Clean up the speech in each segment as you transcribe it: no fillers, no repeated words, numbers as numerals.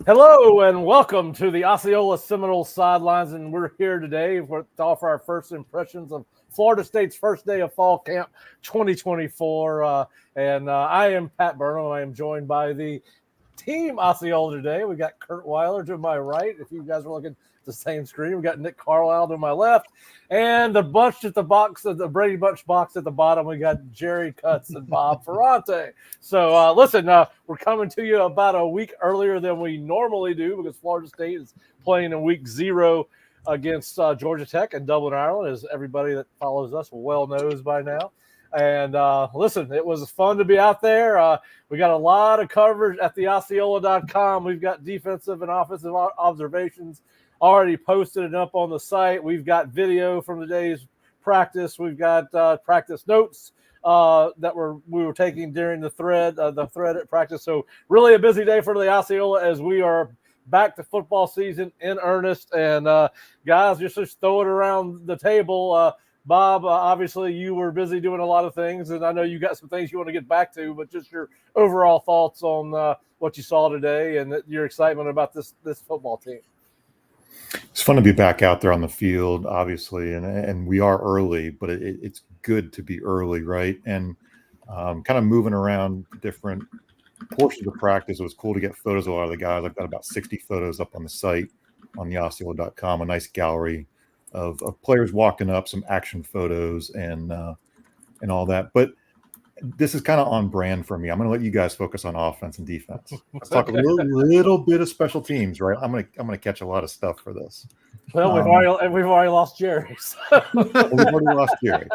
Hello and welcome to the Osceola Seminoles Sidelines, and we're here today to offer our first impressions of Florida State's first day of fall camp 2024. I am Pat Burnham. I am joined by the team Osceola today. We got Kurt Weiler to my right. If you guys are looking at the same screen, we got Nick Carlisle to my left, and the bunch at the box, the Brady Bunch box at the bottom. We got Jerry Cutts and Bob Ferrante. So listen, we're coming to you about a week earlier than we normally do because Florida State is playing in week 0 against Georgia Tech in Dublin, Ireland, as everybody that follows us well knows by now. And listen, it was fun to be out there. We got a lot of coverage at the Osceola.com. We've got defensive and offensive observations already posted and up on the site. We've got video from the day's practice. We've got practice notes that we were taking during the thread at practice. So really a busy day for the Osceola as we are back to football season in earnest. And guys, just throw it around the table. Bob, obviously you were busy doing a lot of things, and I know you got some things you want to get back to, but just your overall thoughts on what you saw today and your excitement about this football team. It's fun to be back out there on the field, obviously, and we are early, but it's good to be early, right? And kind of moving around different portions of practice. It was cool to get photos of a lot of the guys. I've got about 60 photos up on the site on the Osceola.com, a nice gallery of players walking up, some action photos and all that. But this is kind of on brand for me. I'm going to let you guys focus on offense and defense. Let's talk a little bit of special teams, right? I'm going to catch a lot of stuff for this. Well, we've already lost Jerry. So. We've already lost Jerry.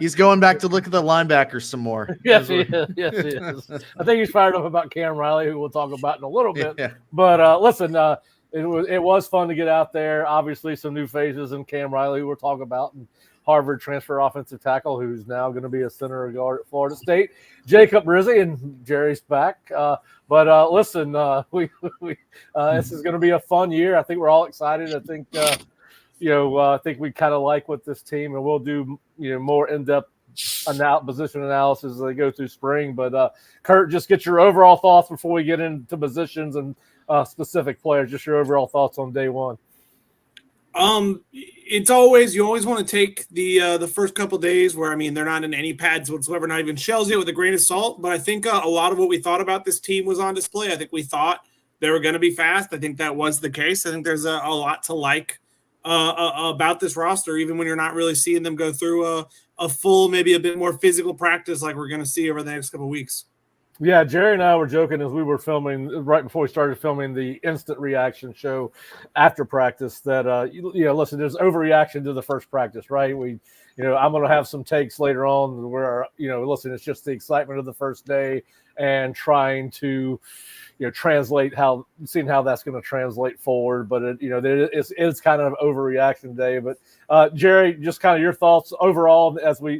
He's going back to look at the linebackers some more. Yes, he is. Yes, he is. I think he's fired up about Cam Riley, who we'll talk about in a little bit. Yeah. But listen, it was fun to get out there. Obviously, some new faces in Cam Riley, who we'll talk about, and Harvard transfer offensive tackle, who's now going to be a center guard at Florida State. Jacob Rizzi, and Jerry's back. Listen, this is going to be a fun year. I think we're all excited. I think, I think we kind of like what this team, and we'll do, more in-depth position analysis as they go through spring. But Kurt, just get your overall thoughts before we get into positions and specific players. Just your overall thoughts on day one. You always want to take the first couple days where, they're not in any pads whatsoever, not even shells yet, with a grain of salt. But I think a lot of what we thought about this team was on display. I think we thought they were going to be fast. I think that was the case. I think there's a lot to like about this roster, even when you're not really seeing them go through a full, maybe a bit more physical practice like we're going to see over the next couple of weeks. Yeah, Jerry and I were joking as we were filming right before we started filming the instant reaction show after practice that, listen, there's overreaction to the first practice, right? I'm going to have some takes later on where, listen, it's just the excitement of the first day and trying to, translate seeing how that's going to translate forward. But, it's kind of overreaction day. But, Jerry, just kind of your thoughts overall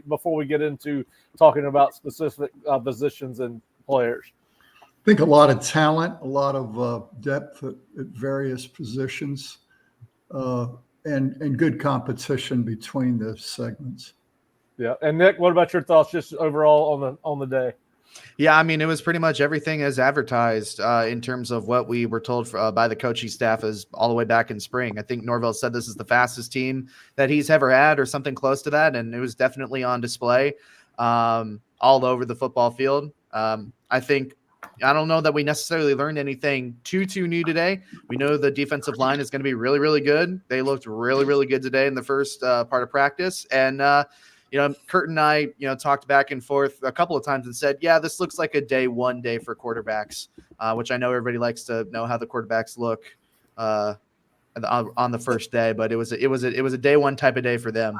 before we get into talking about specific positions and players. I think a lot of talent, a lot of depth at various positions, and good competition between the segments. Yeah, and Nick, what about your thoughts just overall on the day? Yeah, it was pretty much everything as advertised in terms of what we were told by the coaching staff as all the way back in spring. I think Norvell said this is the fastest team that he's ever had or something close to that, and it was definitely on display all over the football field. I don't know that we necessarily learned anything too new today. We know the defensive line is going to be really, really good. They looked really, really good today in the first part of practice. And, Kurt and I, talked back and forth a couple of times and said, yeah, this looks like a day for quarterbacks, which I know everybody likes to know how the quarterbacks look on the first day, but it was a day one type of day for them.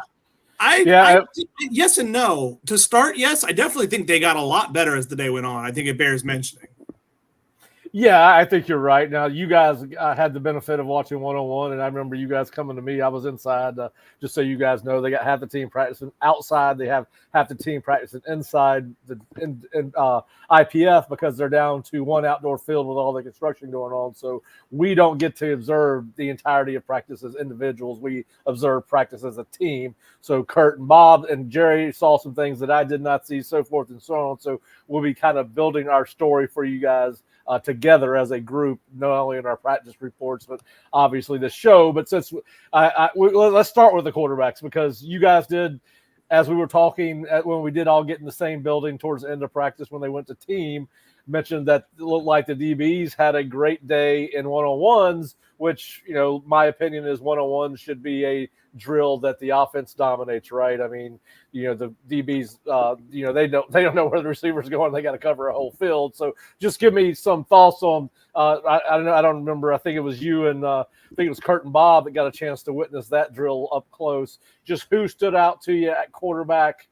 Yes and no. To start, yes, I definitely think they got a lot better as the day went on. I think it bears mentioning. Yeah, I think you're right. Now, you guys had the benefit of watching one-on-one, and I remember you guys coming to me. I was inside, just so you guys know. They got half the team practicing outside. They have half the team practicing inside the IPF because they're down to one outdoor field with all the construction going on. So we don't get to observe the entirety of practice as individuals. We observe practice as a team. So Kurt and Bob and Jerry saw some things that I did not see, so forth and so on. So we'll be kind of building our story for you guys together as a group, not only in our practice reports, but obviously the show. But since let's start with the quarterbacks, because you guys did, as we were talking when we did all get in the same building towards the end of practice when they went to team, mentioned that it looked like the DBs had a great day in one-on-ones, which, my opinion is one-on-ones should be a drill that the offense dominates, right? I mean, the DBs, they don't know where the receiver's going. They got to cover a whole field. So just give me some thoughts on, I don't remember. I think it was you and I think it was Kurt and Bob that got a chance to witness that drill up close. Just who stood out to you at quarterback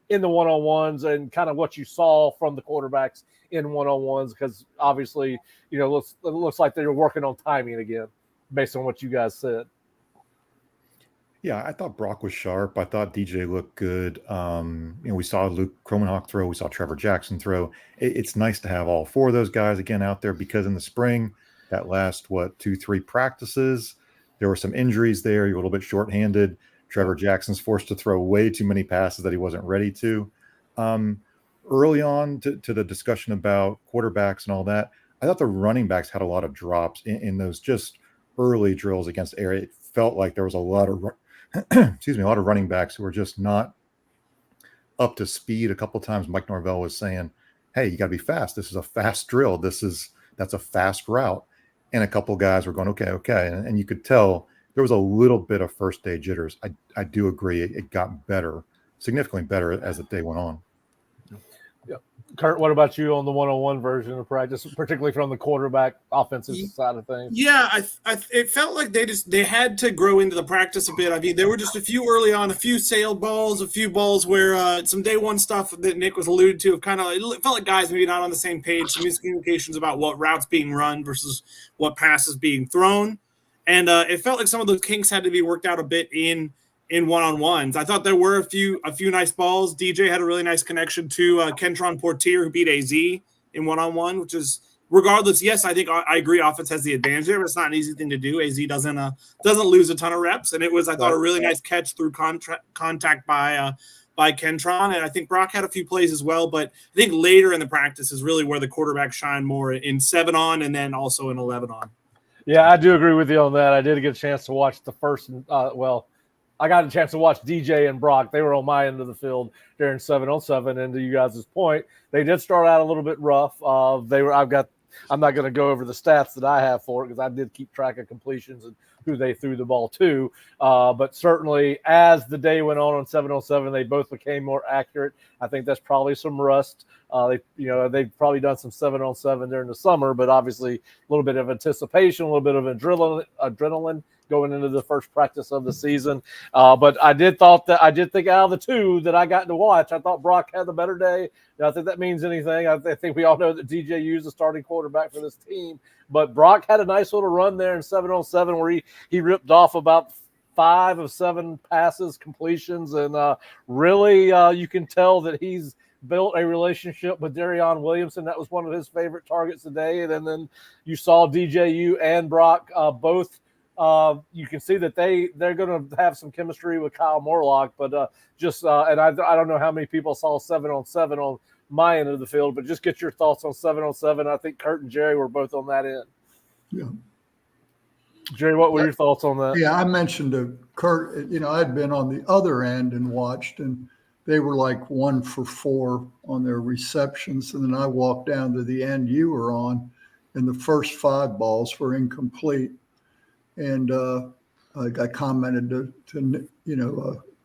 in the one-on-ones, and kind of what you saw from the quarterbacks in one-on-ones, because obviously, it looks like they were working on timing again based on what you guys said. Yeah, I thought Brock was sharp. I thought DJ looked good. We saw Luke Kromenhoek throw. We saw Trevor Jackson throw. It's nice to have all four of those guys again out there, because in the spring, that last, 2-3 practices, there were some injuries there. You're a little bit shorthanded. Trevor Jackson's forced to throw way too many passes that he wasn't ready to. Early on to the discussion about quarterbacks and all that, I thought the running backs had a lot of drops in those just early drills against air. It felt like there was a lot of a lot of running backs who were just not up to speed. A couple of times Mike Norvell was saying, hey, you got to be fast. This is a fast drill. That's a fast route. And a couple of guys were going, okay. And you could tell there was a little bit of first day jitters. I do agree. It got better, significantly better as the day went on. Yeah. Kurt, what about you on the one-on-one version of practice, particularly from the quarterback offensive side of things? Yeah, it felt like they had to grow into the practice a bit. I mean, there were just a few early on, a few sailed balls, a few balls where some day one stuff that Nick was alluded to, it felt like guys maybe not on the same page, some miscommunications about what routes being run versus what passes being thrown. And it felt like some of those kinks had to be worked out a bit in one-on-ones. I thought there were a few nice balls. DJ had a really nice connection to Kentron Portier, who beat AZ in one-on-one, which is, regardless, yes, I think I agree offense has the advantage there, but it's not an easy thing to do. AZ doesn't lose a ton of reps, and it was, I thought, a really nice catch through contact by Kentron, and I think Brock had a few plays as well, but I think later in the practice is really where the quarterback shine more, in 7-on and then also in 11-on. Yeah, I do agree with you on that. I did get a chance to watch the first I got a chance to watch DJ and Brock. They were on my end of the field during 7-on-7. And to you guys' point, they did start out a little bit rough. I'm not going to go over the stats that I have for it, because I did keep track of completions and who they threw the ball to. But certainly, as the day went on 7-on-7, they both became more accurate. I think that's probably some rust. They've probably done some 7-on-7 during the summer, but obviously a little bit of anticipation, a little bit of adrenaline going into the first practice of the season. But I did think out of the two that I got to watch, I thought Brock had the better day. I think that means anything. I think we all know that DJ is the starting quarterback for this team, but Brock had a nice little run there in 7-on-7 where he ripped off about 5 of 7 passes, completions, and really you can tell that he's built a relationship with Darion Williamson. That was one of his favorite targets today. And then you saw DJU and Brock both. You can see that they're going to have some chemistry with Kyle Morlock, but and I don't know how many people saw 7-on-7 on my end of the field, but just get your thoughts on 7-on-7. I think Kurt and Jerry were both on that end. Yeah. Jerry, what were your thoughts on that? Yeah, I mentioned to Kurt, I'd been on the other end and watched, and they were like 1 for 4 on their receptions. And then I walked down to the end you were on, and the first 5 balls were incomplete. And I commented to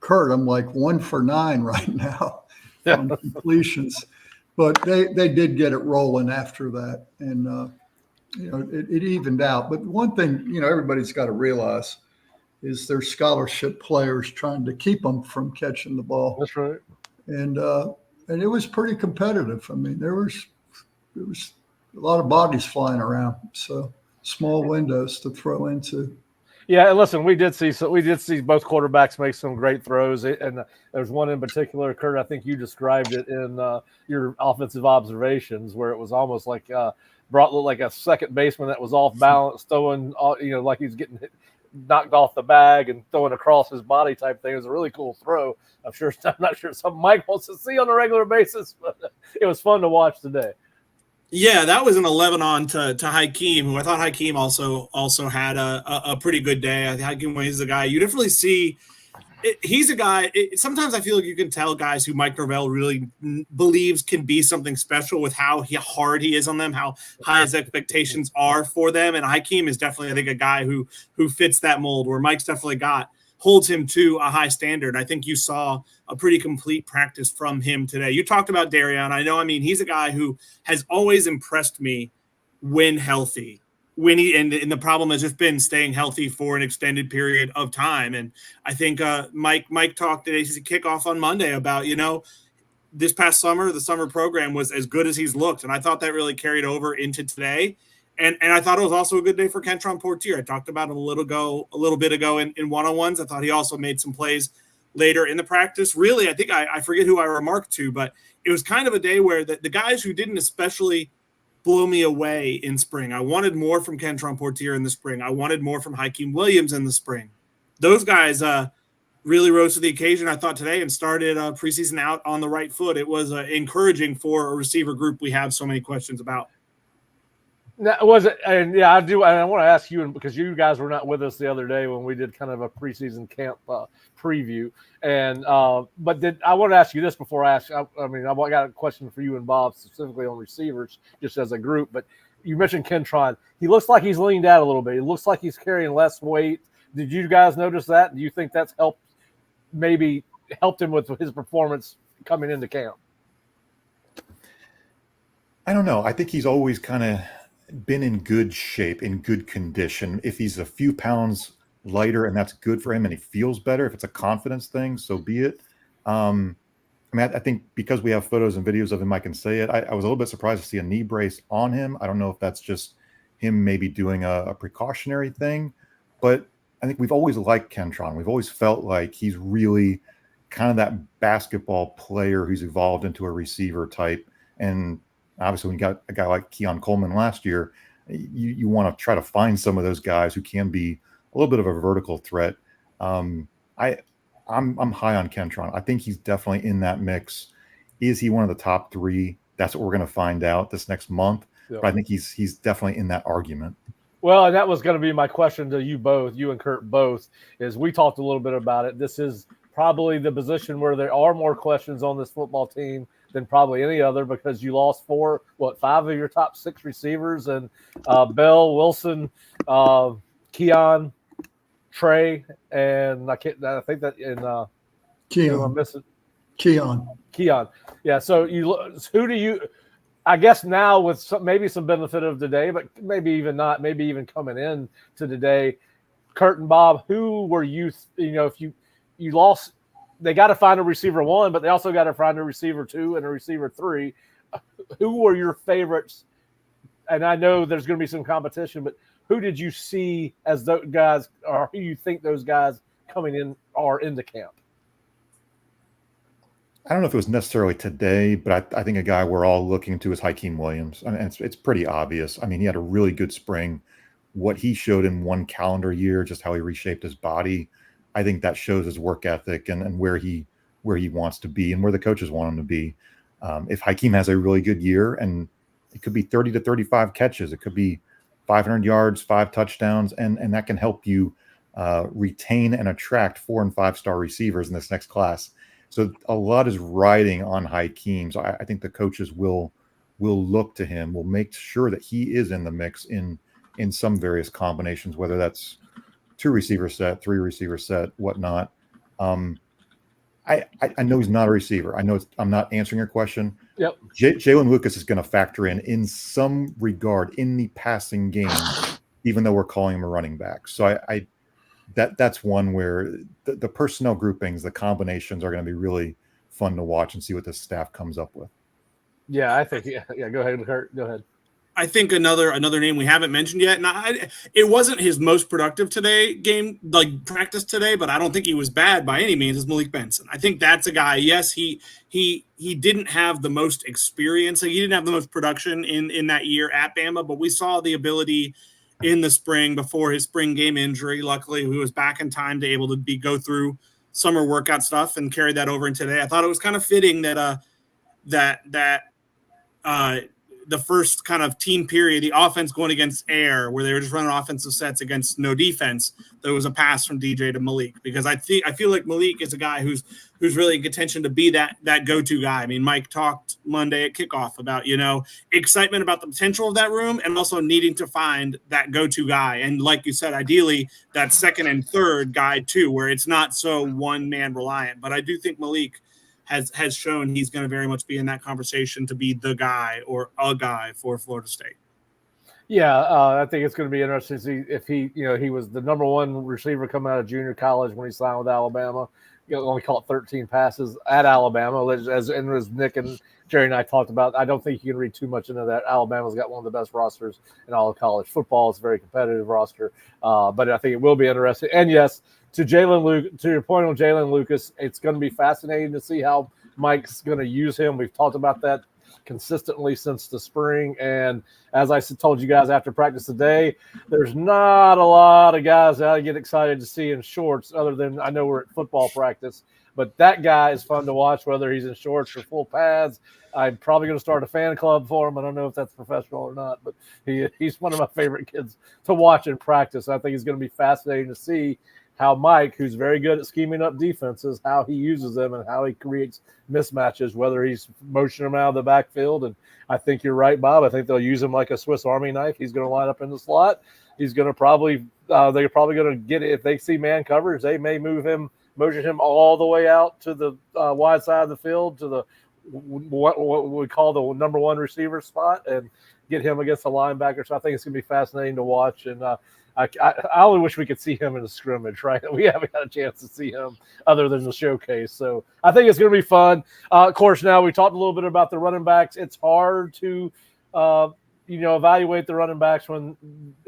Kurt, I'm like 1 for 9 right now on completions. But they did get it rolling after that. And, it evened out. But one thing, everybody's got to realize is there's scholarship players trying to keep them from catching the ball. That's right. And it was pretty competitive. I mean, there was a lot of bodies flying around. So small windows to throw into. Yeah, and listen, we did see both quarterbacks make some great throws, and there's one in particular, Kurt. I think you described it in your offensive observations, where it was almost like looked like a second baseman that was off balance, throwing, like he's getting knocked off the bag and throwing across his body type thing. It was a really cool throw. I'm not sure something Mike wants to see on a regular basis, but it was fun to watch today. Yeah, that was an 11 on to Hakeem, who I thought Hakeem also had a pretty good day. I think Hakeem Wayne is a guy you definitely see. He's a guy. Sometimes I feel like you can tell guys who Mike Norvell really believes can be something special with how hard he is on them, how high his expectations are for them. And Hakeem is definitely, I think, a guy who fits that mold. Where Mike's definitely holds him to a high standard. I think you saw a pretty complete practice from him today. You talked about Darian. I mean, he's a guy who has always impressed me when healthy. And the problem has just been staying healthy for an extended period of time. And I think Mike talked today's kickoff on Monday about, this past summer, the summer program was as good as he's looked. And I thought that really carried over into today. And I thought it was also a good day for Kentron Portier. I talked about him a little bit ago in one-on-ones. I thought he also made some plays later in the practice. Really, I think I forget who I remarked to, but it was kind of a day where the guys who didn't especially blow me away in spring. I wanted more from Kentron Portier in the spring. I wanted more from Hakeem Williams in the spring. Those guys really rose to the occasion, I thought, today and started preseason out on the right foot. It was encouraging for a receiver group we have so many questions about. That was it, and yeah, I do. And I want to ask you, because you guys were not with us the other day when we did kind of a preseason camp preview. And but I want to ask you this before I ask. I got a question for you and Bob specifically on receivers, just as a group. But you mentioned Kentron. He looks like he's leaned out a little bit. He looks like he's carrying less weight. Did you guys notice that? Do you think that's helped him with his performance coming into camp? I don't know. I think he's always kind of been in good shape, in good condition. If he's a few pounds lighter and that's good for him and he feels better, if it's a confidence thing, so be it. I think because we have photos and videos of him, I can say it. I was a little bit surprised to see a knee brace on him. I don't know if that's just him maybe doing a precautionary thing, but I think we've always liked Kentron. We've always felt like he's really kind of that basketball player who's evolved into a receiver type. And obviously, when you got a guy like Keon Coleman last year, you want to try to find some of those guys who can be a little bit of a vertical threat. I'm high on Kentron. I think he's definitely in that mix. Is he one of the top three? That's what we're going to find out this next month. Yep. But I think he's definitely in that argument. Well, and that was going to be my question to you both, you and Kurt both, is we talked a little bit about it. This is probably the position where there are more questions on this football team than probably any other, because you lost 5 of your top 6 receivers, and Bell, Wilson, Keon, Trey, and I think that in Keon. I'm missing Keon. Yeah. So who do you? I guess now with maybe some benefit of today, but maybe even not. Maybe even coming in to today, Kurt and Bob, who were you? If you lost. They got to find a receiver 1, but they also got to find a receiver 2 and a receiver 3. Who were your favorites? And I know there's going to be some competition, but who did you see as those guys, or who you think those guys coming in are into camp? I don't know if it was necessarily today, but I think a guy we're all looking to is Hakeem Williams. I mean, it's pretty obvious. I mean, he had a really good spring. What he showed in one calendar year, just how he reshaped his body, I think that shows his work ethic and where he wants to be and where the coaches want him to be. If Hakeem has a really good year, and it could be 30 to 35 catches, it could be 500 yards, 5 touchdowns, and that can help you retain and attract 4- and 5-star receivers in this next class. So a lot is riding on Hakeem. So I think the coaches will look to him, will make sure that he is in the mix in some various combinations, whether that's 2 receiver set, 3 receiver set, whatnot. I know he's not a receiver. I know I'm not answering your question. Yep. Jalen Lucas is going to factor in some regard in the passing game, even though we're calling him a running back. So that's one where the personnel groupings, the combinations are going to be really fun to watch and see what the staff comes up with. Yeah, I think yeah. Go ahead, Kurt. Go ahead. I think another name we haven't mentioned yet. It wasn't his most productive practice today, but I don't think he was bad by any means. Is Malik Benson. I think that's a guy. Yes, he didn't have the most experience. He didn't have the most production in that year at Bama, but we saw the ability in the spring before his spring game injury. Luckily, he was back in time to able to go through summer workout stuff and carry that over in today. I thought it was kind of fitting that the first kind of team period, the offense going against air, where they were just running offensive sets against no defense, there was a pass from DJ to Malik, because I feel like Malik is a guy who's really in contention to be that go-to guy. I mean, Mike talked Monday at kickoff about, excitement about the potential of that room and also needing to find that go-to guy. And like you said, ideally that second and third guy too, where it's not so one-man reliant. But I do think Malik has shown he's going to very much be in that conversation to be the guy or a guy for Florida State. Yeah, I think it's going to be interesting to see if he was the number one receiver coming out of junior college when he signed with Alabama. Only caught 13 passes at Alabama, as Nick and Jerry and I talked about. I don't think you can read too much into that. Alabama's got one of the best rosters in all of college football. It's a very competitive roster, but I think it will be interesting. And yes, to your point on Jalen Lucas, it's going to be fascinating to see how Mike's going to use him. We've talked about that consistently since the spring. And as I told you guys after practice today, there's not a lot of guys that I get excited to see in shorts, other than I know we're at football practice. But that guy is fun to watch, whether he's in shorts or full pads. I'm probably going to start a fan club for him. I don't know if that's professional or not, but he's one of my favorite kids to watch in practice. I think it's going to be fascinating to see how Mike, who's very good at scheming up defenses, how he uses them and how he creates mismatches, whether he's motioning them out of the backfield. And I think you're right, Bob. I think they'll use him like a Swiss Army knife. He's going to line up in the slot. He's going to they're probably going to get it. If they see man coverage, they may motion him all the way out to the wide side of the field to the what we call the number one receiver spot and get him against the linebacker. So I think it's going to be fascinating to watch. And I only wish we could see him in a scrimmage, right? We haven't had a chance to see him other than the showcase. So I think it's going to be fun. Of course, now we talked a little bit about the running backs. It's hard to, evaluate the running backs when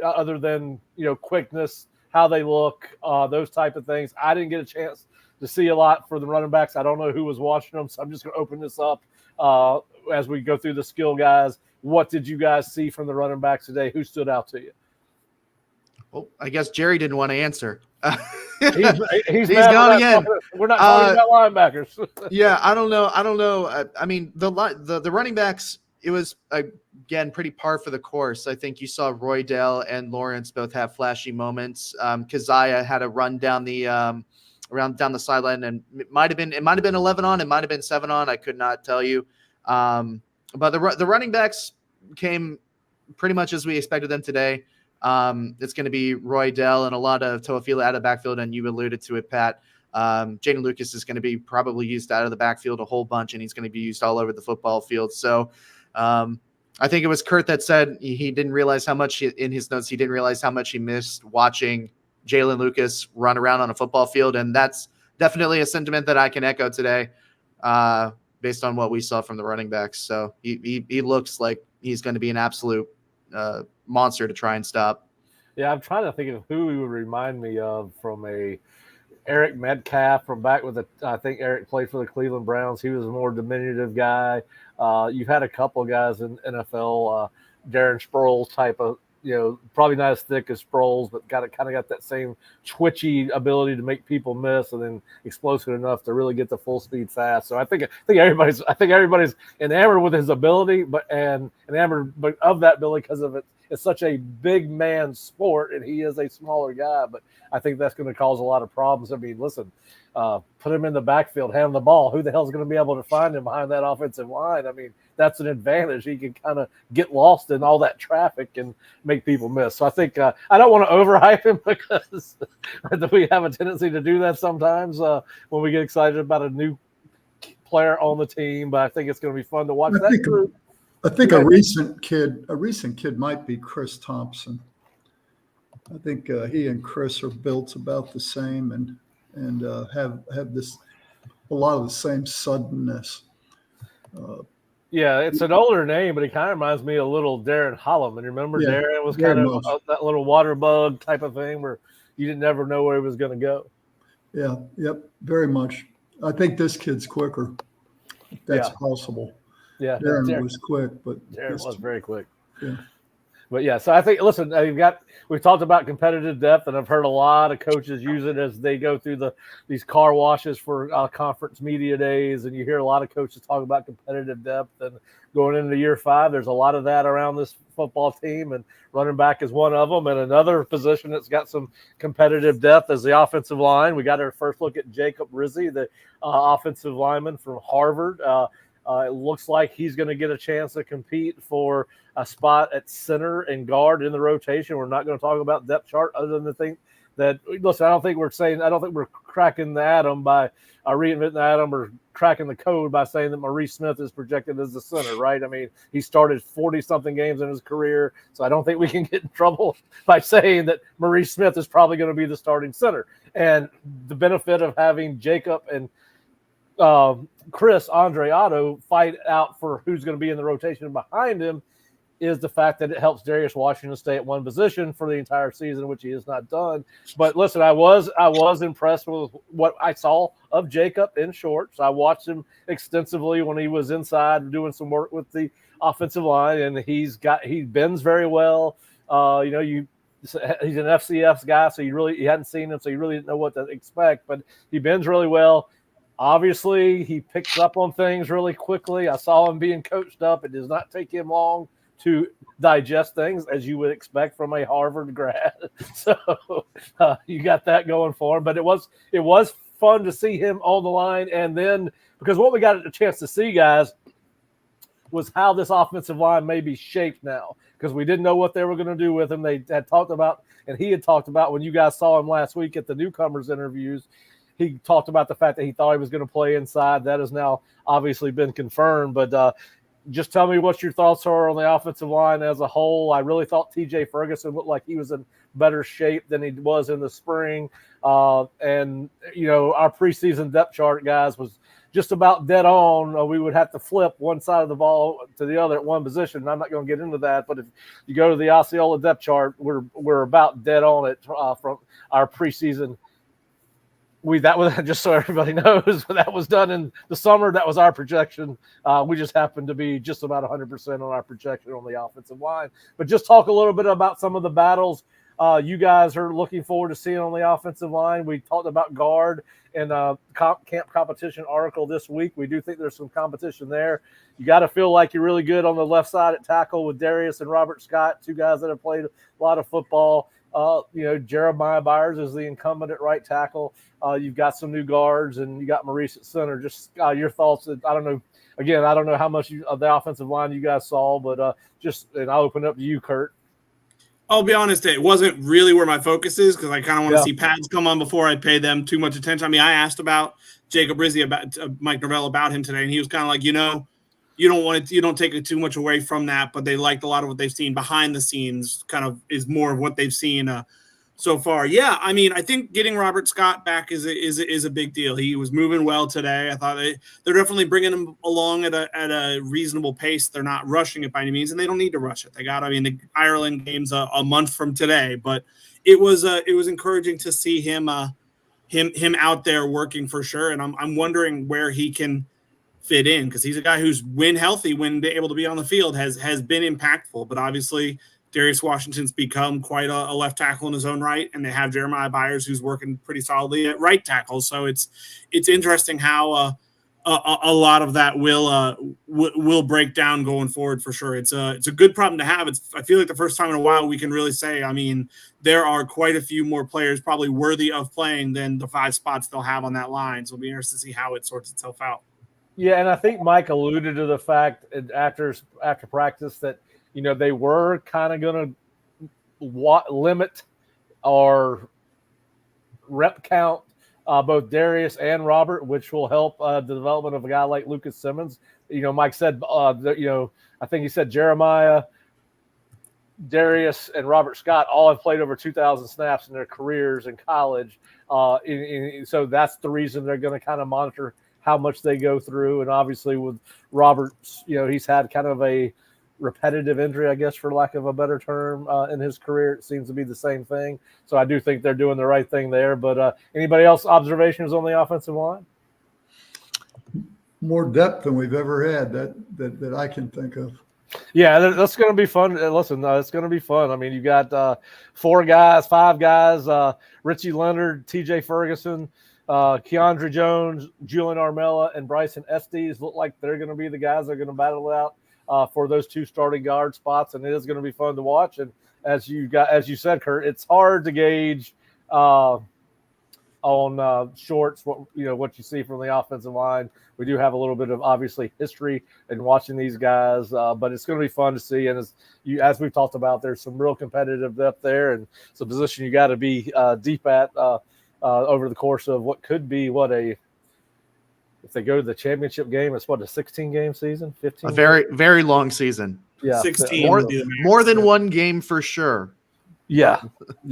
other than, quickness, how they look, those type of things. I didn't get a chance to see a lot for the running backs. I don't know who was watching them, so I'm just going to open this up as we go through the skill guys. What did you guys see from the running backs today? Who stood out to you? Well, I guess Jerry didn't want to answer. He's gone again. We're not talking about linebackers. Yeah, I don't know. I mean, the running backs, it was, again, pretty par for the course. I think you saw Roydell and Lawrence both have flashy moments. Keziah had a run down the sideline, and it might have been 11 on, it might have been 7 on. I could not tell you. But the running backs came pretty much as we expected them today. It's going to be Roydell and a lot of Toafila out of the backfield, and you alluded to it, Pat. Jaden Lucas is going to be probably used out of the backfield a whole bunch, and he's going to be used all over the football field. So I think it was Kurt that said he didn't realize how much in his notes, he didn't realize how much he missed watching Jalen Lucas run around on a football field. And that's definitely a sentiment that I can echo today based on what we saw from the running backs. So he looks like he's going to be an absolute monster to try and stop. Yeah, I'm trying to think of who he would remind me of from a Eric Metcalf from back with I think Eric played for the Cleveland Browns. He was a more diminutive guy. You've had a couple of guys in NFL, Darren Sproles type of, probably not as thick as Sproles, but kind of got that same twitchy ability to make people miss and then explosive enough to really get the full speed fast. So I think everybody's enamored with his ability, but enamored of that ability because of it. It's such a big man sport, and he is a smaller guy, but I think that's going to cause a lot of problems. I mean, listen, put him in the backfield, hand him the ball. Who the hell is going to be able to find him behind that offensive line? I mean, that's an advantage. He can kind of get lost in all that traffic and make people miss. So I think I don't want to overhype him because we have a tendency to do that sometimes when we get excited about a new player on the team. But I think it's going to be fun to watch that group. I think a recent kid might be Chris Thompson. I think he and Chris are built about the same and have a lot of the same suddenness. Yeah, it's an older name, but it kind of reminds me a little Darren Holloman. Remember, yeah, Darren was kind of that little water bug type of thing where you didn't never know where he was going to go. Yeah, yep, very much. I think this kid's quicker. If that's possible. Yeah, Darren was quick, but Darren was very quick. Yeah. But yeah, so I think, listen, we've talked about competitive depth, and I've heard a lot of coaches use it as they go through these car washes for conference media days, and you hear a lot of coaches talk about competitive depth. And going into year 5, there's a lot of that around this football team, and running back is one of them. And another position that's got some competitive depth is the offensive line. We got our first look at Jacob Rizzi, the offensive lineman from Harvard. It looks like he's going to get a chance to compete for a spot at center and guard in the rotation. We're not going to talk about depth chart other than the thing that, listen, I don't think we're cracking the atom by reinventing the atom or cracking the code by saying that Maurice Smith is projected as the center, right? I mean, he started 40-something games in his career, so I don't think we can get in trouble by saying that Maurice Smith is probably going to be the starting center. And the benefit of having Jacob and Andre Otto fight out for who's going to be in the rotation behind him is the fact that it helps Darius Washington stay at one position for the entire season, which he has not done. But listen, I was impressed with what I saw of Jacob in shorts. I watched him extensively when he was inside doing some work with the offensive line, and he bends very well. He's an FCS guy, so you hadn't seen him, so you really didn't know what to expect. But he bends really well. Obviously, he picks up on things really quickly. I saw him being coached up. It does not take him long to digest things, as you would expect from a Harvard grad. So you got that going for him. But it was fun to see him on the line. And then, because what we got a chance to see, guys, was how this offensive line may be shaped now, because we didn't know what they were going to do with him. They had talked about, and he had talked about when you guys saw him last week at the newcomers interviews, he talked about the fact that he thought he was going to play inside. That has now obviously been confirmed. But just tell me what your thoughts are on the offensive line as a whole. I really thought T.J. Ferguson looked like he was in better shape than he was in the spring. And, our preseason depth chart, guys, was just about dead on. We would have to flip one side of the ball to the other at one position. I'm not going to get into that, but if you go to the Osceola depth chart, we're about dead on it from our preseason. That was, just so everybody knows, that was done in the summer. That was our projection. We just happened to be just about 100% on our projection on the offensive line. But just talk a little bit about some of the battles you guys are looking forward to seeing on the offensive line. We talked about guard in camp competition article this week. We do think there's some competition there. You got to feel like you're really good on the left side at tackle with Darius and Robert Scott, two guys that have played a lot of football. Jeremiah Byers is the incumbent at right tackle. You've got some new guards, and you got Maurice at center. Just your thoughts. I don't know. Again, I don't know how much of the offensive line you guys saw, but and I'll open up to you, Kurt. I'll be honest, it wasn't really where my focus is, because I kind of want to see pads come on before I pay them too much attention. I mean, I asked about Jacob Rizzi, about Mike Norvell, about him today, and he was kind of like, you don't take it too much away from that, but they liked a lot of what they've seen behind the scenes. Kind of is more of what they've seen so far. Yeah, I mean, I think getting Robert Scott back is a big deal. He was moving well today. I thought they're definitely bringing him along at a reasonable pace. They're not rushing it by any means, and they don't need to rush it. The Ireland game's a month from today, but it was encouraging to see him out there working for sure. And I'm wondering where he can fit in, because he's a guy who's, when healthy, when able to be on the field, has been impactful. But obviously Darius Washington's become quite a left tackle in his own right, and they have Jeremiah Byers, who's working pretty solidly at right tackle. So it's interesting how a lot of that will break down going forward for sure. It's a good problem to have. I feel like the first time in a while we can really say, I mean, there are quite a few more players probably worthy of playing than the 5 spots they'll have on that line. So it'll be interesting to see how it sorts itself out. Yeah, and I think Mike alluded to the fact after practice that they were kind of going to limit or rep count both Darius and Robert, which will help the development of a guy like Lucas Simmons. Mike said, I think he said Jeremiah, Darius, and Robert Scott all have played over 2,000 snaps in their careers in college. So that's the reason they're going to kind of monitor how much they go through. And obviously with Robert, he's had kind of a repetitive injury, I guess, for lack of a better term, in his career. It seems to be the same thing. So I do think they're doing the right thing there. But anybody else observations on the offensive line? More depth than we've ever had that I can think of. Yeah, that's going to be fun. Listen, it's going to be fun. I mean, you got 5 guys, Richie Leonard, TJ Ferguson, Keandre Jones, Julian Armella, and Bryson Estes look like they're going to be the guys that are going to battle it out for those 2 starting guard spots, and it is going to be fun to watch. And as you said, Kurt, it's hard to gauge on shorts what you see from the offensive line. We do have a little bit of obviously history in watching these guys, but it's going to be fun to see. And as we've talked about, there's some real competitive depth there, and it's a position you got to be deep at over the course of what could be if they go to the championship game, it's a 16-game season, 15. A very, very long season. Yeah, 16. More than one game for sure. Yeah.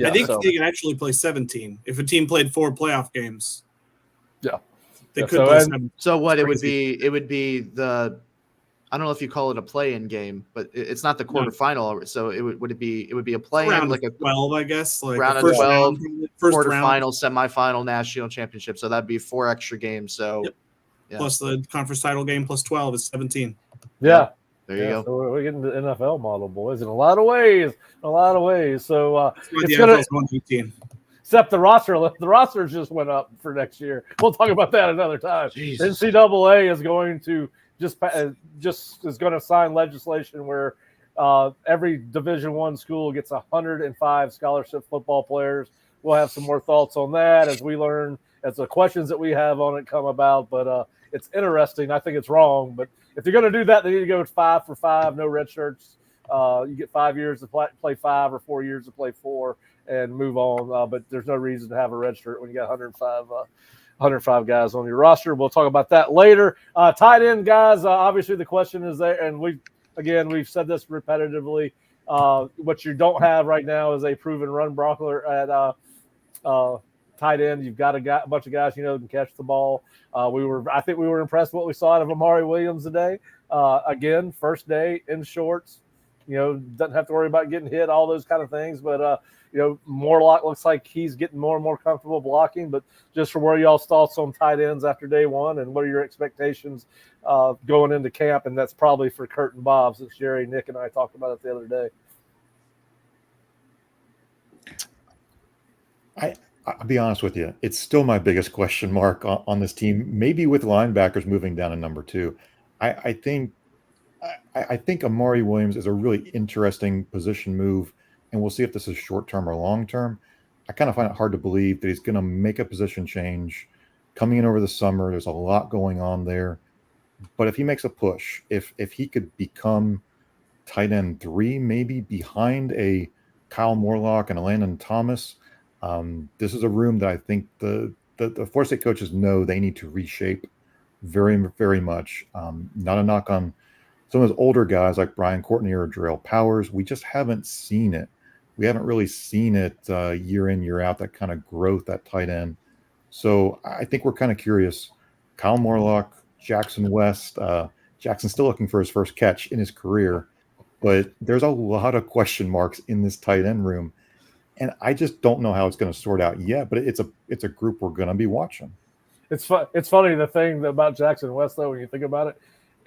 I think they can actually play 17 if a team played 4 playoff games. Yeah. They could play 17. So what it would be the, I don't know if you call it a play-in game, but it's not the quarterfinal. So it would be a play-in, like a 12, I guess, like round of first 12, first quarterfinal, round. semifinal, national championship. So that'd be 4 extra games. So Plus the conference title game plus 12 is 17. Yeah. There you go. So we're getting the NFL model, boys, in a lot of ways. So it's going to 18. Except the rosters just went up for next year. We'll talk about that another time. Jesus. NCAA is going to just is going to sign legislation where every Division I school gets 105 scholarship football players. We'll have some more thoughts on that as we learn, as the questions that we have on it come about. But it's interesting. I think it's wrong, but if you're going to do that, they need to go 5 for 5, no red shirts. You get 5 years to play 5 or 4 years to play 4 and move on. But there's no reason to have a red shirt when you got 105 guys on your roster. We'll talk about that later. Tight end guys, obviously the question is there, and we've said this repetitively. What you don't have right now is a proven run blocker at tight end. You've got a bunch of guys who can catch the ball. I think we were impressed with what we saw out of Amari Williams today. Again, first day in shorts. Doesn't have to worry about getting hit, all those kind of things. But Morlock looks like he's getting more and more comfortable blocking. But just from where y'all's thoughts on tight ends after day one, and what are your expectations going into camp? And that's probably for Kurt and Bob, since Jerry, Nick, and I talked about it the other day. I'll be honest with you. It's still my biggest question mark on this team, maybe with linebackers moving down to number 2. I think Amari Williams is a really interesting position move, and we'll see if this is short-term or long-term. I kind of find it hard to believe that he's going to make a position change coming in over the summer. There's a lot going on there. But if he makes a push, if he could become tight end 3, maybe behind a Kyle Morlock and a Landon Thomas, this is a room that I think the Florida State coaches know they need to reshape very, very much. Not a knock on some of those older guys like Brian Courtney or Jarrell Powers. We just haven't seen it. We haven't really seen it year in, year out, that kind of growth, that tight end. So I think we're kind of curious. Kyle Morlock, Jackson West. Jackson's still looking for his first catch in his career, but there's a lot of question marks in this tight end room. And I just don't know how it's going to sort out yet, but it's a group we're going to be watching. It's funny, the thing about Jackson West, though, when you think about it,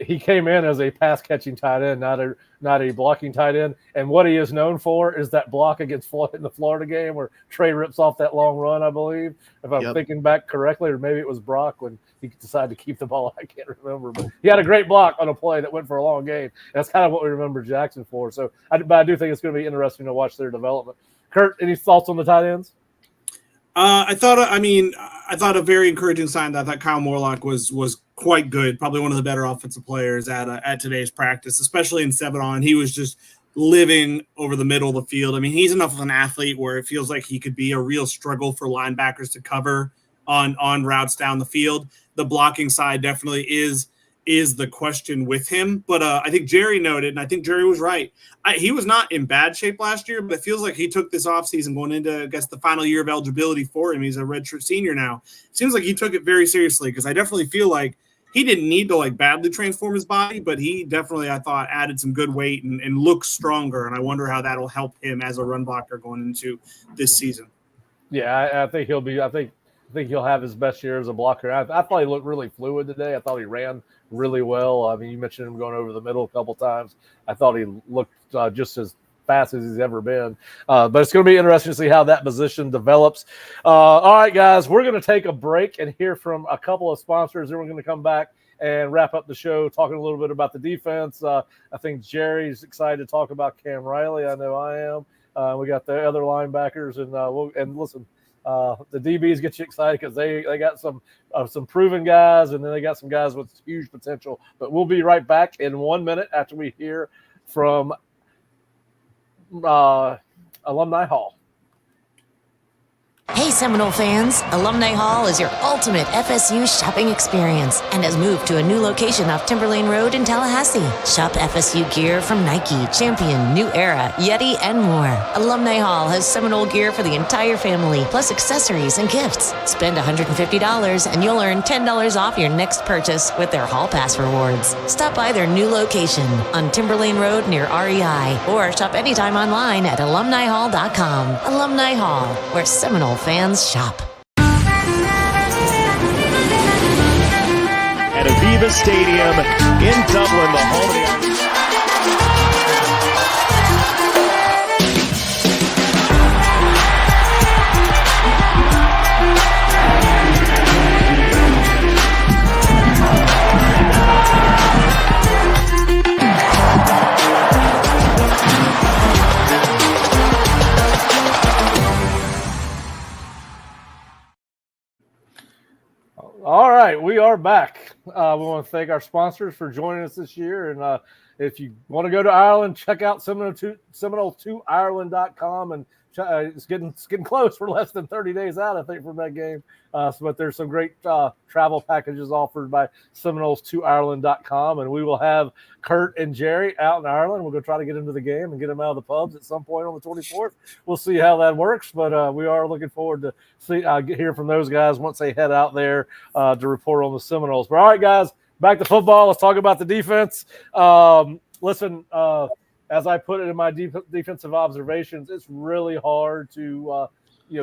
he came in as a pass-catching tight end, not a blocking tight end. And what he is known for is that block against Florida in the Florida game where Trey rips off that long run, I believe, if I'm thinking back correctly, or maybe it was Brock when he decided to keep the ball. I can't remember, but he had a great block on a play that went for a long game. That's kind of what we remember Jackson for. So, but I do think it's going to be interesting to watch their development. Kurt, any thoughts on the tight ends? I thought a very encouraging sign that I thought Kyle Morlock was quite good, probably one of the better offensive players at today's practice, especially in 7-on. He was just living over the middle of the field. I mean, he's enough of an athlete where it feels like he could be a real struggle for linebackers to cover on routes down the field. The blocking side definitely is the question with him. But I think Jerry noted, and I think Jerry was right. He was not in bad shape last year, but it feels like he took this offseason going into, I guess, the final year of eligibility for him. He's a redshirt senior now. It seems like he took it very seriously, because I definitely feel like he didn't need to badly transform his body, but he definitely, I thought, added some good weight and looks stronger. And I wonder how that'll help him as a run blocker going into this season. Yeah, I think he'll be. I think I think he'll have his best year as a blocker. I thought he looked really fluid today. I thought he ran really well. I mean, you mentioned him going over the middle a couple times. I thought he looked just as fast as he's ever been. But it's going to be interesting to see how that position develops. All right, guys, we're going to take a break and hear from a couple of sponsors. Then we're going to come back and wrap up the show talking a little bit about the defense. I think Jerry's excited to talk about Cam Riley. I know I am. We got the other linebackers, and listen, the DBs get you excited because they got some proven guys, and then they got some guys with huge potential. But we'll be right back in 1 minute after we hear from Alumni Hall. Hey Seminole fans, Alumni Hall is your ultimate FSU shopping experience and has moved to a new location off Timberlane Road in Tallahassee. Shop FSU gear from Nike, Champion, New Era, Yeti, and more. Alumni Hall has Seminole gear for the entire family, plus accessories and gifts. Spend $150 and you'll earn $10 off your next purchase with their Hall Pass rewards. Stop by their new location on Timberlane Road near REI or shop anytime online at alumnihall.com. Alumni Hall, where Seminole fans shop. At Aviva Stadium in Dublin, the home of the All right, we are back. We want to thank our sponsors for joining us this year. And if you want to go to Ireland, check out Seminoles2Ireland.com. And it's getting close. We're less than 30 days out, I think, from that game. But there's some great travel packages offered by Seminoles2Ireland.com. And we will have Kurt and Jerry out in Ireland. We're going to try to get into the game and get them out of the pubs at some point on the 24th. We'll see how that works. But we are looking forward to hear from those guys once they head out there to report on the Seminoles. But all right, guys, back to football. Let's talk about the defense. Listen, as I put it in my defensive observations, it's really hard to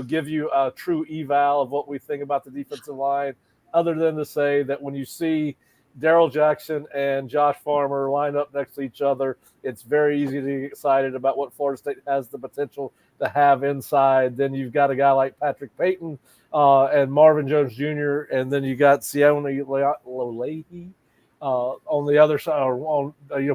give you a true eval of what we think about the defensive line, other than to say that when you see Darrell Jackson and Josh Farmer lined up next to each other, it's very easy to get excited about what Florida State has the potential to have inside. Then you've got a guy like Patrick Payton and Marvin Jones Jr., and then you got Sione Lolehi on the other side,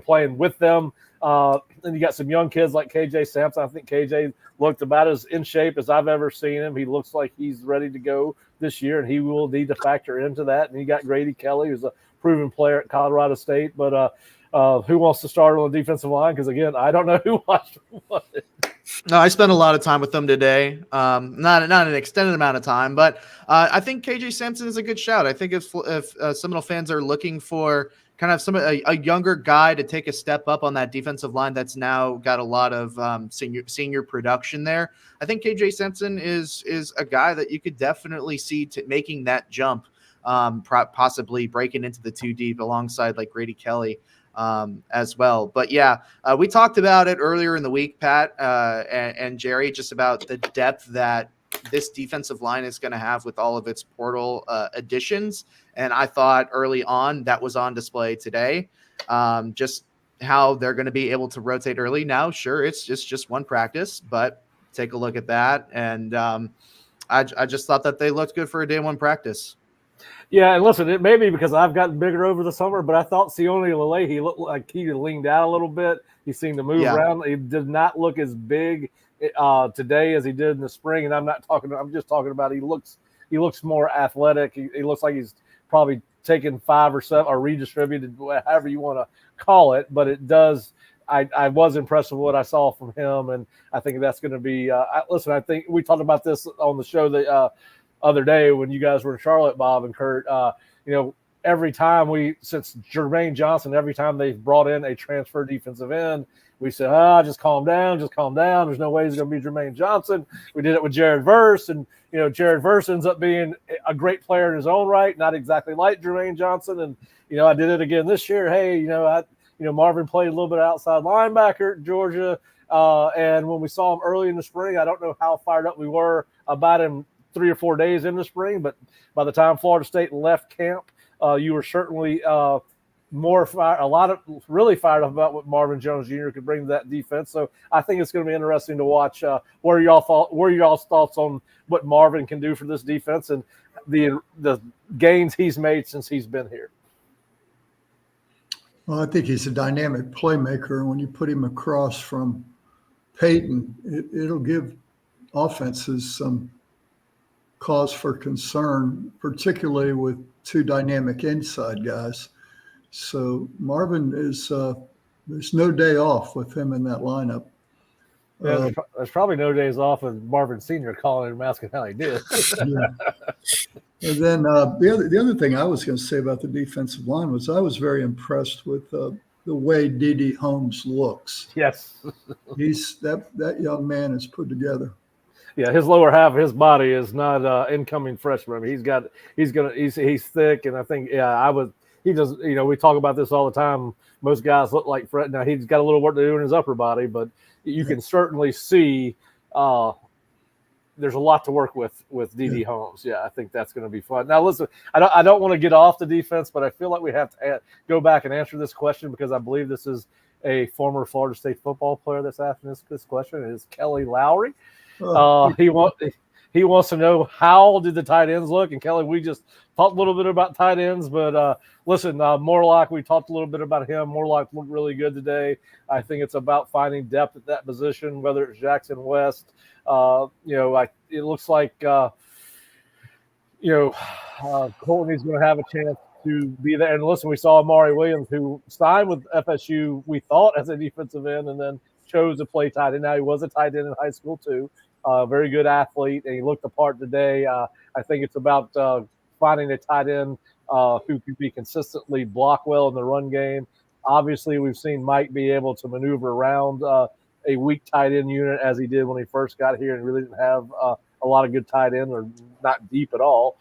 playing with them. And you got some young kids like KJ Sampson. I think KJ looked about as in shape as I've ever seen him. He looks like he's ready to go this year, and he will need to factor into that. And you got Grady Kelly, who's a proven player at Colorado State. But who wants to start on the defensive line? Because, again, I don't know who watched what. No, I spent a lot of time with them today. Not an extended amount of time, but I think KJ Sampson is a good shout. I think if Seminole fans are looking for kind of a younger guy to take a step up on that defensive line that's now got a lot of senior production there, I think KJ Sampson is a guy that you could definitely see making that jump, possibly breaking into the 2 deep alongside like Grady Kelly as well. But yeah, we talked about it earlier in the week, Pat and Jerry, just about the depth that this defensive line is going to have with all of its portal additions. And I thought early on that was on display today. Just how they're going to be able to rotate early. Now, sure, it's just one practice, but take a look at that. And I just thought that they looked good for a day one practice. Yeah, and listen, it may be because I've gotten bigger over the summer, but I thought Sione Lolehi looked like he leaned out a little bit. He seemed to move around. He did not look as big today as he did in the spring. And I'm just talking about he looks more athletic. He looks like he's probably taken 5 or 7 or redistributed, however you want to call it. But it does. I was impressed with what I saw from him, and I think that's going to be. Listen, I think we talked about this on the show the other day when you guys were in Charlotte, Bob and Kurt. Every time since Jermaine Johnson, every time they've brought in a transfer defensive end, we said, just calm down. There's no way he's going to be Jermaine Johnson. We did it with Jared Verse, and, Jared Verse ends up being a great player in his own right, not exactly like Jermaine Johnson. And, I did it again this year. Hey, Marvin played a little bit of outside linebacker at Georgia. And when we saw him early in the spring, I don't know how fired up we were about him 3 or 4 days in the spring, but by the time Florida State left camp, you were certainly really fired up about what Marvin Jones Jr. could bring to that defense. So I think it's going to be interesting to watch where y'all's thoughts on what Marvin can do for this defense and the gains he's made since he's been here. Well, I think he's a dynamic playmaker, and when you put him across from Peyton, it'll give offenses some cause for concern, particularly with two dynamic inside guys. So Marvin is there's no day off with him in that lineup. Yeah, there's probably no days off with Marvin Sr. calling him asking how he did. Yeah. And then the other thing I was going to say about the defensive line was I was very impressed with the way D.D. Holmes looks. Yes. He's that young man is put together. Yeah, his lower half of his body is not incoming freshman. He's thick, and I think he does. We talk about this all the time. Most guys look like Fred. Now he's got a little work to do in his upper body, but you can certainly see there's a lot to work with D.D. Holmes. Yeah, I think that's going to be fun. Now, listen, I don't want to get off the defense, but I feel like we have to go back and answer this question because I believe this is a former Florida State football player that's asking this question. It is Kelly Lowry. He wants to know how did the tight ends look, and Kelly, we just talked a little bit about tight ends, but listen, Morlock, we talked a little bit about him. Morlock looked really good today. I think it's about finding depth at that position, whether it's Jackson West. It looks like Courtney's going to have a chance to be there. And listen, we saw Amari Williams, who signed with FSU, we thought, as a defensive end, and then chose to play tight end. Now, he was a tight end in high school, too. Very good athlete, and he looked the part today. I think it's about finding a tight end who can be consistently block well in the run game. Obviously, we've seen Mike be able to maneuver around a weak tight end unit as he did when he first got here and really didn't have a lot of good tight end or not deep at all.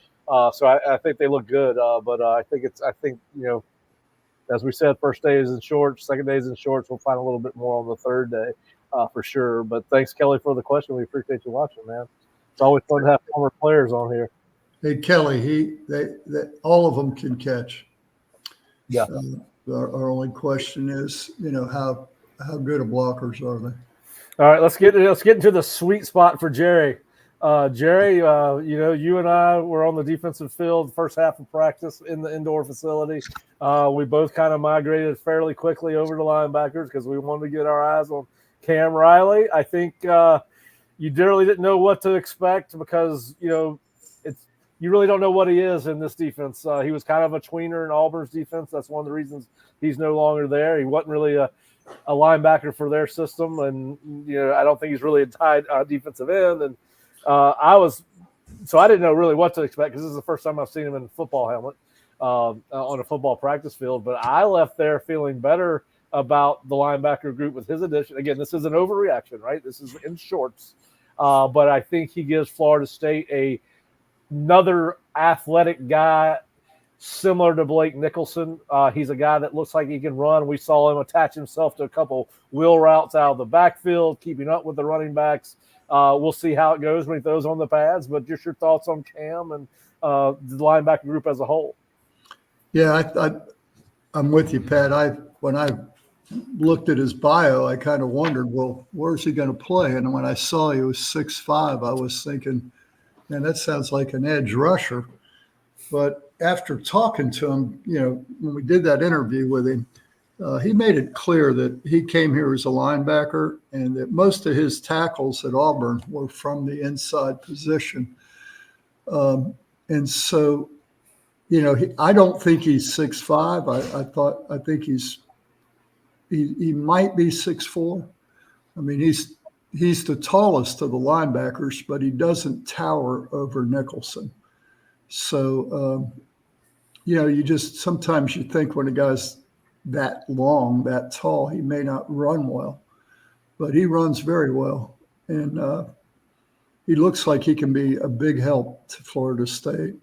So I think they look good. But I think as we said, first day is in shorts, second day is in shorts. We'll find a little bit more on the third day. For sure. But thanks, Kelly, for the question. We appreciate you watching, man. It's always fun to have former players on here. Hey, Kelly, all of them can catch. Yeah. Our only question is, how good of blockers are they? All right, let's get into the sweet spot for Jerry. Jerry, you and I were on the defensive field the first half of practice in the indoor facility. We both kind of migrated fairly quickly over to linebackers because we wanted to get our eyes on Cam Riley. I think you really didn't know what to expect because, you really don't know what he is in this defense. He was kind of a tweener in Auburn's defense. That's one of the reasons he's no longer there. He wasn't really a linebacker for their system, and I don't think he's really a tight defensive end. And I didn't know really what to expect because this is the first time I've seen him in a football helmet on a football practice field. But I left there feeling better about the linebacker group with his addition. Again, this is an overreaction, right? This is in shorts. But I think he gives Florida State another athletic guy similar to Blake Nicholson. He's a guy that looks like he can run. We saw him attach himself to a couple wheel routes out of the backfield, keeping up with the running backs. We'll see how it goes when he throws on the pads. But just your thoughts on Cam and the linebacker group as a whole. Yeah, I'm with you, Pat. When I looked at his bio, I kind of wondered, well, where's he going to play? And when I saw he was 6'5", I was thinking, man, that sounds like an edge rusher. But after talking to him, when we did that interview with him, he made it clear that he came here as a linebacker and that most of his tackles at Auburn were from the inside position. And so, I don't think he's 6'5". I think he might be 6'4". I mean, he's the tallest of the linebackers, but he doesn't tower over Nicholson. So, sometimes you think when a guy's that long, that tall, he may not run well, but he runs very well. And he looks like he can be a big help to Florida State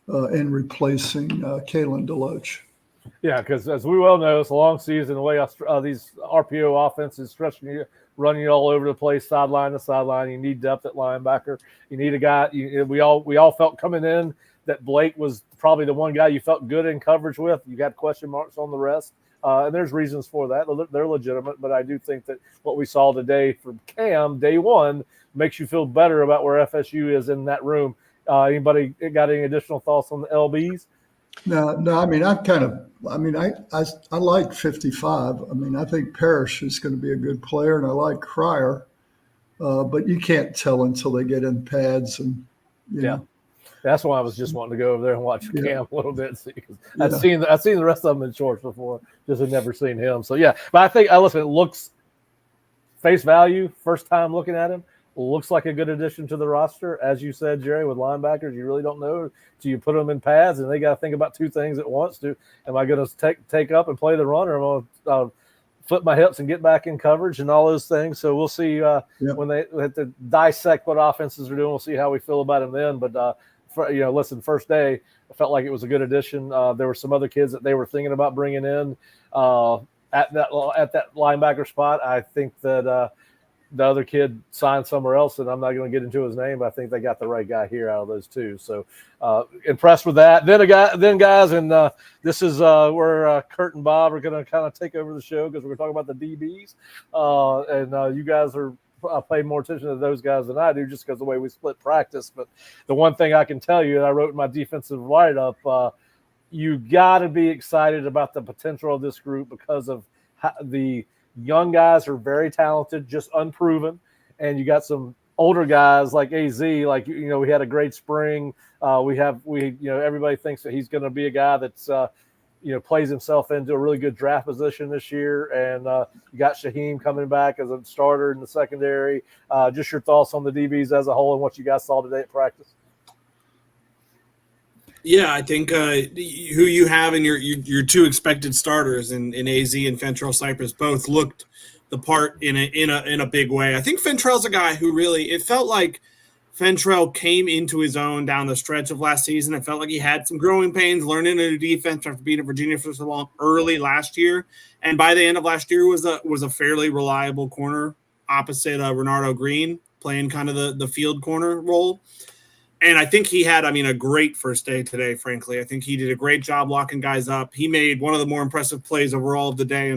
in replacing Kalen DeLoach. Yeah, because as we well know, it's a long season. The way these RPO offenses, stretching running you all over the place, sideline to sideline. You need depth at linebacker. You need a guy. We all felt coming in that Blake was probably the one guy you felt good in coverage with. You got question marks on the rest. And there's reasons for that. They're legitimate, but I do think that what we saw today from Cam, day one, makes you feel better about where FSU is in that room. Anybody got any additional thoughts on the LBs? No. I mean, I like 55. I mean, I think Parrish is going to be a good player, and I like Cryer, but you can't tell until they get in pads and you know. That's why I was just wanting to go over there and watch Cam a little bit. I've Yeah. seen the rest of them in shorts before, just had never seen him. So yeah, but I think listen, it looks face value first time looking at him. Looks like a good addition to the roster. As you said, Jerry, with linebackers, you really don't know till you put them in pads, and they got to think about two things at once. Am I going to take up and play the run, or am I going to flip my hips and get back in coverage and all those things? So we'll see when they have to dissect what offenses are doing. We'll see how we feel about them then. But listen, first day, I felt like it was a good addition. There were some other kids that they were thinking about bringing in at that linebacker spot. I think that the other kid signed somewhere else, and I'm not going to get into his name, but I think they got the right guy here out of those two. So impressed with that. Then guys, and this is where Kurt and Bob are going to kind of take over the show because we're going to talk about the DBs. And you guys are pay more attention to those guys than I do just because of the way we split practice. But the one thing I can tell you, and I wrote in my defensive write-up, you got to be excited about the potential of this group because of the young guys are very talented, just unproven. And you got some older guys like AZ, like, we had a great spring. Everybody thinks that he's going to be a guy that's, plays himself into a really good draft position this year. And you got Shaheem coming back as a starter in the secondary. Just your thoughts on the DBs as a whole and what you guys saw today at practice. Yeah, I think who you have in your two expected starters in AZ and Fentrell Cypress both looked the part in a big way. I think Fentrell's a guy who really, it felt like Fentrell came into his own down the stretch of last season. It felt like he had some growing pains, learning a new defense after being at Virginia for so long early last year. And by the end of last year was a fairly reliable corner opposite Renardo Green, playing kind of the field corner role. And I think he had, a great first day today, frankly. I think he did a great job locking guys up. He made one of the more impressive plays overall of the day.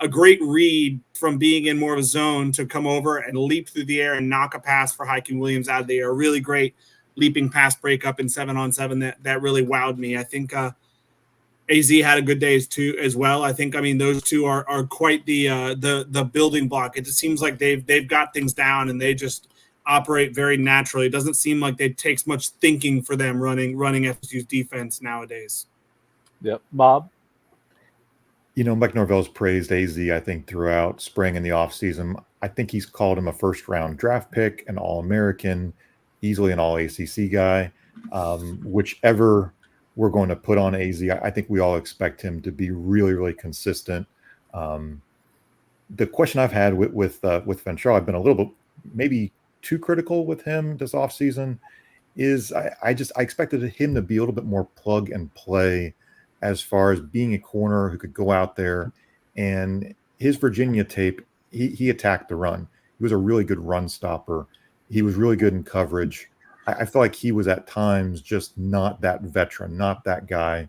A great read from being in more of a zone to come over and leap through the air and knock a pass for Hyken Williams out of the air. A really great leaping pass breakup in 7-on-7 that really wowed me. I think AZ had a good day too as well. I think, those two are quite the building block. It just seems like they've got things down and they just operate very naturally. It doesn't seem like it takes much thinking for them running FSU's defense nowadays. Yep. Bob? Mike Norvell's praised AZ, I think, throughout spring and the offseason. I think he's called him a first-round draft pick, an All-American, easily an All-ACC guy. Whichever we're going to put on AZ, I think we all expect him to be really, really consistent. The question I've had with Fentrell, I've been a little bit maybe too critical with him this offseason, is I expected him to be a little bit more plug and play as far as being a corner who could go out there. And his Virginia tape, he attacked the run. He was a really good run stopper. He was really good in coverage. I feel like he was at times just not that veteran, not that guy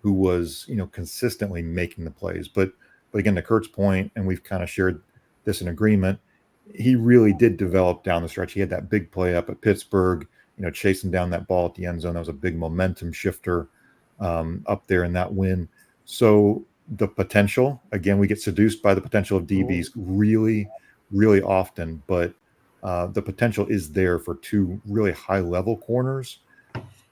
who was, consistently making the plays. But again, to Kurt's point, and we've kind of shared this in agreement, he really did develop down the stretch. He had that big play up at Pittsburgh, chasing down that ball at the end zone. That was a big momentum shifter up there in that win. So the potential, again, we get seduced by the potential of DBs really, really often, but the potential is there for two really high-level corners,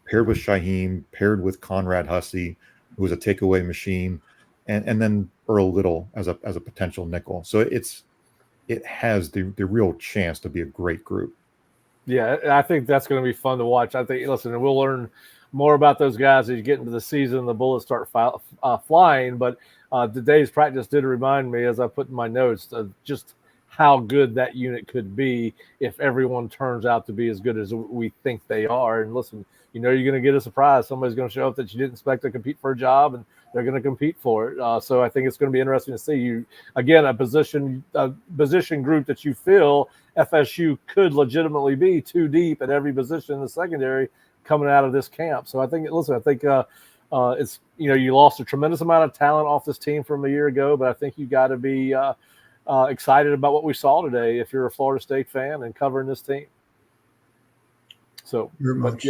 paired with Shaheem, paired with Conrad Hussey, who was a takeaway machine, and then Earl Little as a potential nickel. So it has the real chance to be a great group. Yeah, I think that's going to be fun to watch. I think, listen, we'll learn more about those guys as you get into the season, the bullets start flying. But today's practice did remind me, as I put in my notes, of just how good that unit could be if everyone turns out to be as good as we think they are. And listen, you're going to get a surprise. Somebody's going to show up that you didn't expect to compete for a job, and they're going to compete for it. So I think it's going to be interesting to see you again, a position group that you feel FSU could legitimately be too deep at every position in the secondary coming out of this camp. So I think it's, you lost a tremendous amount of talent off this team from a year ago, but I think you got to be excited about what we saw today if you're a Florida State fan and covering this team. So, Very much.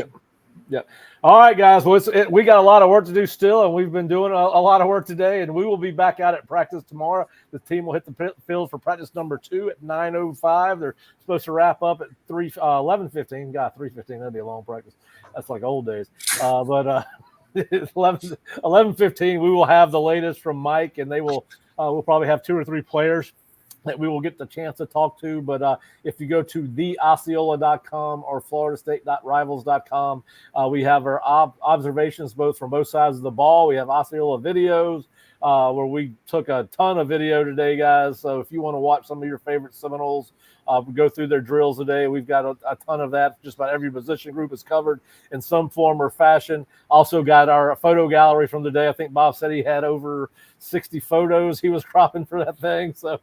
Yeah. All right, guys. Well, we got a lot of work to do still, and we've been doing a lot of work today, and we will be back out at practice tomorrow. The team will hit the field for practice number 2 at 9:05. They're supposed to wrap up at 11:15. God, 3:15, that'd be a long practice. That's like old days. But 11:15, we will have the latest from Mike, and we'll probably have 2 or 3 players that we will get the chance to talk to. But if you go to theosceola.com or floridastate.rivals.com, we have our observations from both sides of the ball. We have Osceola videos where we took a ton of video today, guys. So if you want to watch some of your favorite Seminoles go through their drills today, we've got a ton of that. Just about every position group is covered in some form or fashion. Also got our photo gallery from today. I think Bob said he had over 60 photos he was cropping for that thing. So,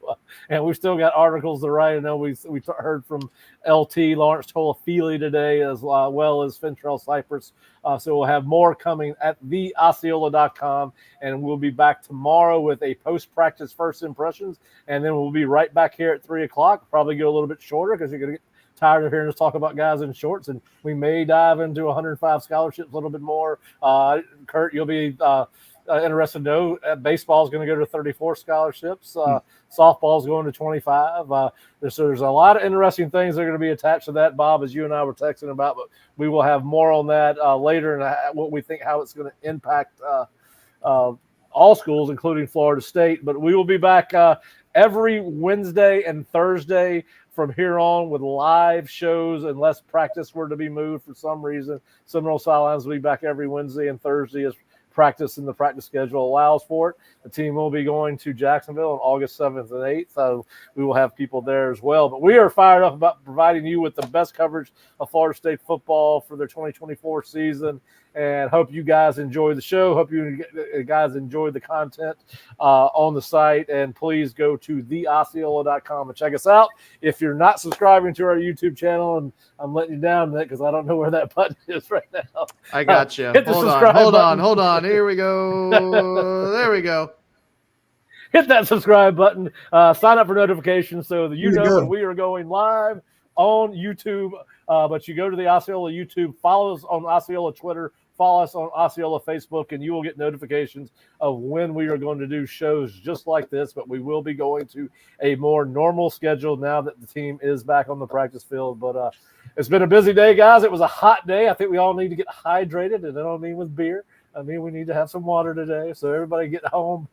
and we've still got articles to write. I know we heard from LT Lawrence Tola-Feely today, as well as Fintrell Cypress. So we'll have more coming at theosceola.com, and we'll be back tomorrow with a post-practice first impressions, and then we'll be right back here at 3 o'clock. Probably go a little bit shorter because you're going to get tired of hearing us talk about guys in shorts, and we may dive into 105 scholarships a little bit more. Kurt, you'll be interested to know baseball is going to go to 34 scholarships. Softball is going to 25. There's a lot of interesting things that are going to be attached to that, Bob, as you and I were texting about, but we will have more on that later and what we think, how it's going to impact all schools, including Florida State. But we will be back every Wednesday and Thursday from here on with live shows, unless practice were to be moved for some reason. Seminoles Sidelines will be back every Wednesday and Thursday as practice and the practice schedule allows for it. The team will be going to Jacksonville on August 7th and 8th, so we will have people there as well. But we are fired up about providing you with the best coverage of Florida State football for their 2024 season, and hope you guys enjoy the show. Hope you guys enjoy the content on the site, and please go to theosceola.com and check us out. If you're not subscribing to our YouTube channel, and I'm letting you down because I don't know where that button is right now. I got you. Hold on. Here we go. There we go. Hit that subscribe button. Sign up for notifications so that you know when we are going live on YouTube. But you go to the Osceola YouTube, follow us on Osceola Twitter, follow us on Osceola Facebook, and you will get notifications of when we are going to do shows just like this. But we will be going to a more normal schedule now that the team is back on the practice field. But it's been a busy day, guys. It was a hot day. I think we all need to get hydrated, and I don't mean with beer. I mean, we need to have some water today. So everybody get home,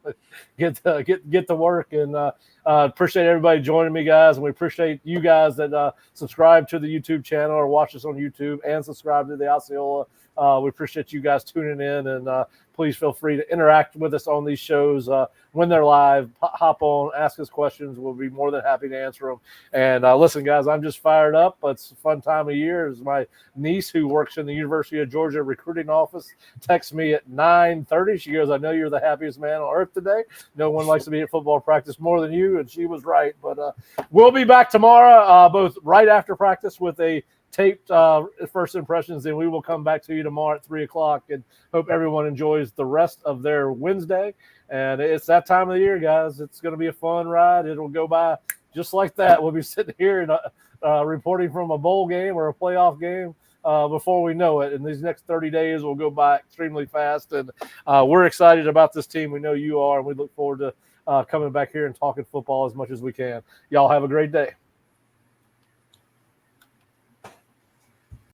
get to work, and appreciate everybody joining me, guys. And we appreciate you guys that subscribe to the YouTube channel or watch us on YouTube and subscribe to the Osceola. We appreciate you guys tuning in, and please feel free to interact with us on these shows when they're live. Hop on, ask us questions. We'll be more than happy to answer them. And listen, guys, I'm just fired up. It's a fun time of year. As my niece, who works in the University of Georgia recruiting office, texts me at 9:30. She goes, "I know you're the happiest man on earth today. No one likes to be at football practice more than you," and she was right. But we'll be back tomorrow, both right after practice with a taped first impressions, and we will come back to you tomorrow at 3 o'clock, and hope everyone enjoys the rest of their Wednesday. And it's that time of the year, guys. It's going to be a fun ride. It'll go by just like that. We'll be sitting here and reporting from a bowl game or a playoff game before we know it. And these next 30 days will go by extremely fast, and we're excited about this team. We know you are, and we look forward to coming back here and talking football as much as we can. Y'all have a great day.